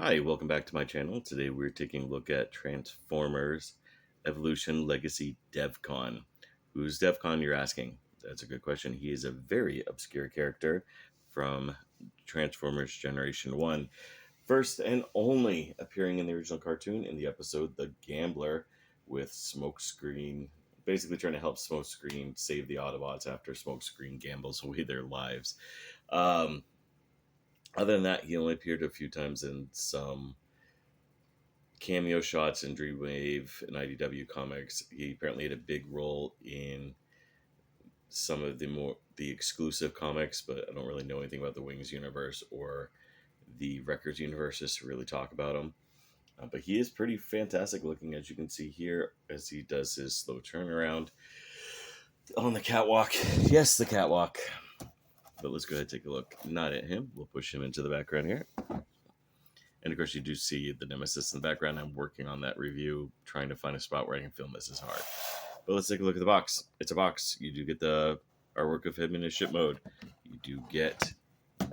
Hi, welcome back to my channel. Today we're taking a look at Transformers Evolution Legacy Devcon. Who's Devcon, you're asking? That's a good question. He is a very obscure character from Transformers Generation 1. First and only appearing in the original cartoon in the episode The Gambler with Smokescreen, basically trying to help Smokescreen save the Autobots after Smokescreen gambles away their lives. Um, Other than that, he only appeared a few times in some cameo shots in Dreamwave and IDW comics. He apparently had a big role in some of the exclusive comics, but I don't really know anything about the Wings universe or the Records universes to really talk about him. But he is pretty fantastic looking, as you can see here, as he does his slow turnaround on the catwalk. Yes, the catwalk. But let's go ahead and take a look. Not at him. We'll push him into the background here. And of course, you do see the Nemesis in the background. I'm working on that review, trying to find a spot where I can film this is hard. But let's take a look at the box. It's a box. You do get the artwork of him in his ship mode. You do get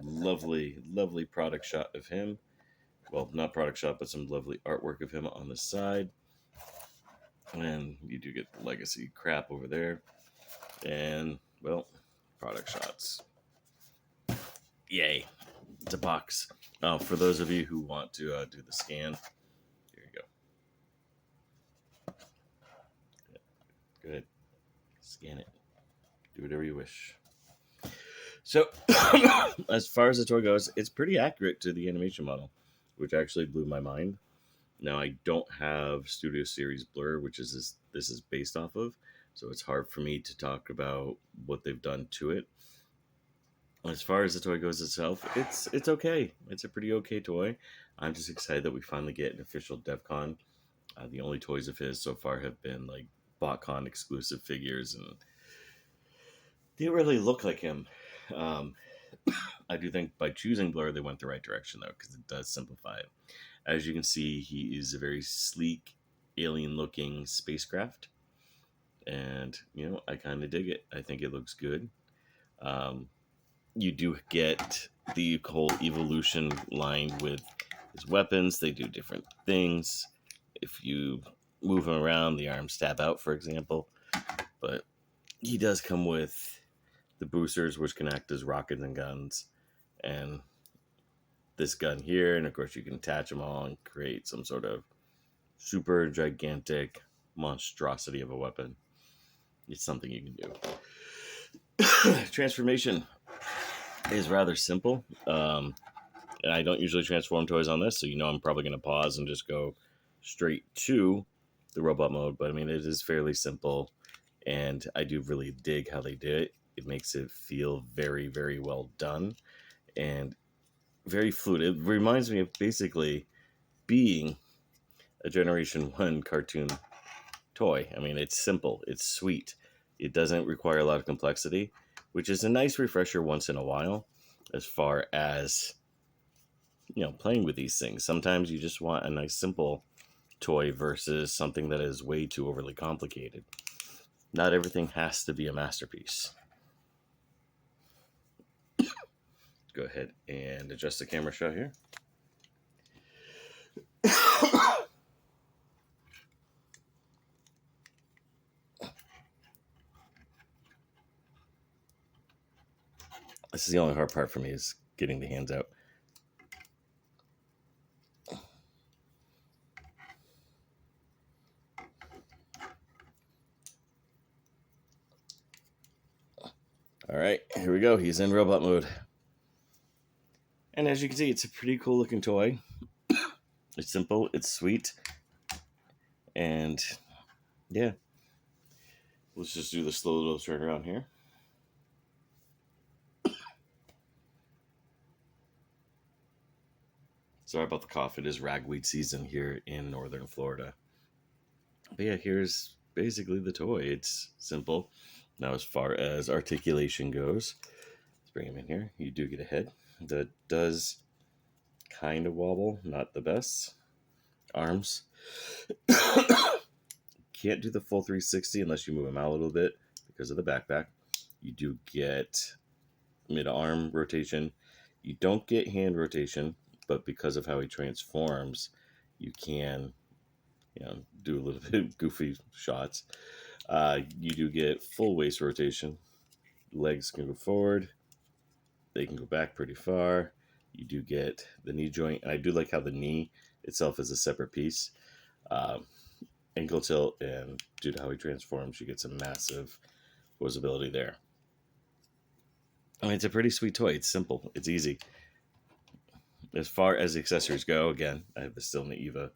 lovely, lovely product shot of him. Well, not product shot, but some lovely artwork of him on the side. And you do get legacy crap over there. And, well, product shots. Yay. It's a box. For those of you who want to do the scan, here you go. Go ahead. Scan it. Do whatever you wish. So, as far as the toy goes, it's pretty accurate to the animation model, which actually blew my mind. Now, I don't have Studio Series Blur, which is this is based off of, so it's hard for me to talk about what they've done to it. As far as the toy goes itself, it's okay. It's a pretty okay toy. I'm just excited that we finally get an official Devcon. The only toys of his so far have been like BotCon exclusive figures, and they don't really look like him. I do think by choosing Blur, they went the right direction though, because it does simplify it. As you can see, he is a very sleek, alien-looking spacecraft, and I kind of dig it. I think it looks good. You do get the whole evolution line with his weapons. They do different things. If you move him around, the arms stab out, for example. But he does come with the boosters, which can act as rockets and guns. And this gun here, and of course you can attach them all and create some sort of super gigantic monstrosity of a weapon. It's something you can do. Transformation is rather simple. And I don't usually transform toys on this, so I'm probably going to pause and just go straight to the robot mode. But I mean, it is fairly simple, and I do really dig how they did it. It makes it feel very, very well done and very fluid. It reminds me of basically being a Generation 1 cartoon toy. I mean, it's simple, it's sweet, it doesn't require a lot of complexity, which is a nice refresher once in a while as far as playing with these things. Sometimes you just want a nice simple toy versus something that is way too overly complicated. Not everything has to be a masterpiece. Go ahead and adjust the camera shot here. This is the only hard part for me, is getting the hands out. All right, here we go. He's in robot mode. And as you can see, it's a pretty cool looking toy. It's simple, it's sweet. And yeah, let's just do the slow little turnaround here. Sorry about the cough. It is ragweed season here in northern Florida. But yeah, here's basically the toy. It's simple. Now, as far as articulation goes, let's bring him in here. You do get a head that does kind of wobble, not the best. Arms. Can't do the full 360 unless you move him out a little bit because of the backpack. You do get mid-arm rotation. You don't get hand rotation. but because of how he transforms, you can, do a little bit of goofy shots. You do get full waist rotation. Legs can go forward, they can go back pretty far. You do get the knee joint, and I do like how the knee itself is a separate piece. Um, Ankle tilt, and due to how he transforms, you get some massive posability there. I mean, it's a pretty sweet toy. It's simple. It's easy. As far as accessories go, again, I have the Still Naiva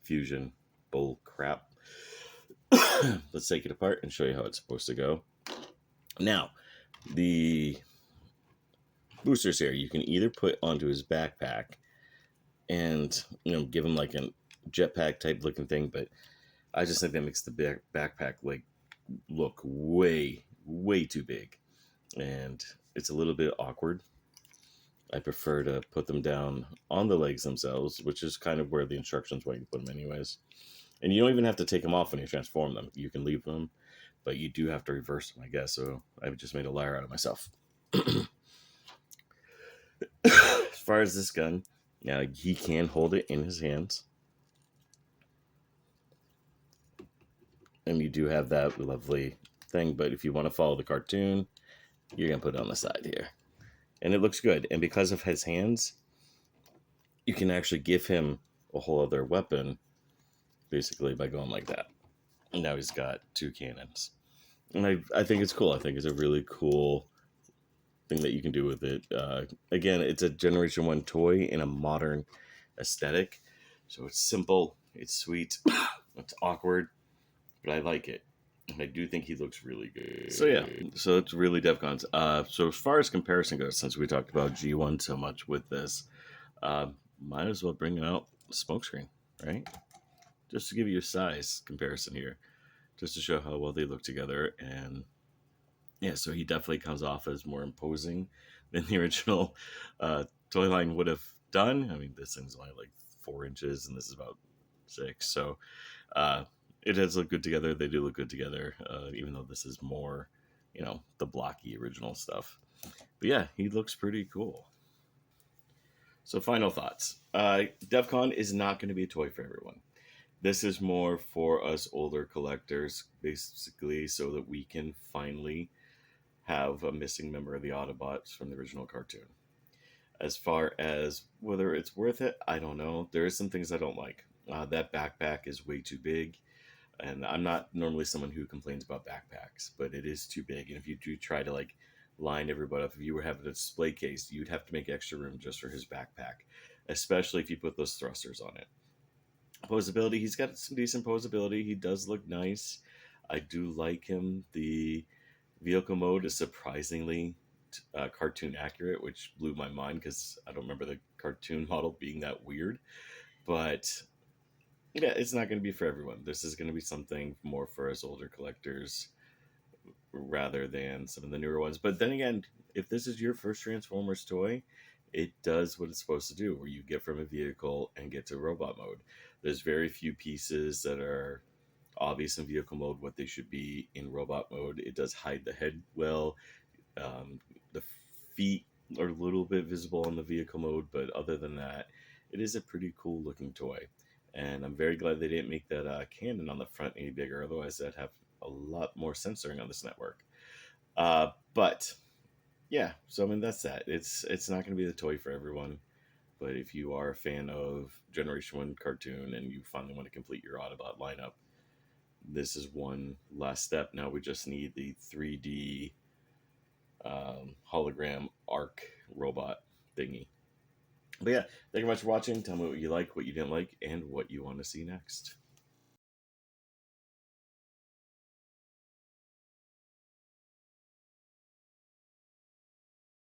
Fusion bull crap. Let's take it apart and show you how it's supposed to go. Now, the boosters here, you can either put onto his backpack and, give him like a jetpack type looking thing, but I just think that makes the backpack like look way, way too big. And it's a little bit awkward. I prefer to put them down on the legs themselves, which is kind of where the instructions want you to put them anyways. And you don't even have to take them off when you transform them. You can leave them, but you do have to reverse them, I guess. So I've just made a liar out of myself. As far as this gun, now he can hold it in his hands. And you do have that lovely thing, but if you want to follow the cartoon, you're going to put it on the side here. And it looks good. And because of his hands, you can actually give him a whole other weapon, basically, by going like that. And now he's got two cannons. And I think it's cool. I think it's a really cool thing that you can do with it. Again, it's a Generation 1 toy in a modern aesthetic. So it's simple, it's sweet, it's awkward, but I like it. And I do think he looks really good. So yeah, so it's really Devcon's. So as far as comparison goes, since we talked about G1 so much with this, might as well bring out the smokescreen, right? Just to give you a size comparison here, just to show how well they look together. And yeah, so he definitely comes off as more imposing than the original toy line would have done. I mean, this thing's only like 4 inches, and this is about 6. So it does look good together. They do look good together, even though this is more, the blocky original stuff. But yeah, he looks pretty cool. So final thoughts. Devcon is not going to be a toy for everyone. This is more for us older collectors, basically, so that we can finally have a missing member of the Autobots from the original cartoon. As far as whether it's worth it, I don't know. There is some things I don't like. That backpack is way too big. And I'm not normally someone who complains about backpacks, but it is too big. And if you do try to like line everybody up, if you were having a display case, you'd have to make extra room just for his backpack, especially if you put those thrusters on it. Posability, he's got some decent posability. He does look nice. I do like him. The vehicle mode is surprisingly cartoon accurate, which blew my mind because I don't remember the cartoon model being that weird. But yeah, it's not going to be for everyone. This is going to be something more for us older collectors rather than some of the newer ones. But then again, if this is your first Transformers toy, it does what it's supposed to do, where you get from a vehicle and get to robot mode. There's very few pieces that are obvious in vehicle mode what they should be in robot mode. It does hide the head well. The feet are a little bit visible in the vehicle mode, but other than that, it is a pretty cool looking toy. And I'm very glad they didn't make that cannon on the front any bigger. Otherwise, that'd have a lot more censoring on this network. But yeah, so I mean that's that. It's not going to be the toy for everyone. But if you are a fan of Generation 1 cartoon and you finally want to complete your Autobot lineup, this is one last step. Now we just need the 3D hologram arc robot thingy. But yeah, thank you very much for watching. Tell me what you like, what you didn't like, and what you want to see next.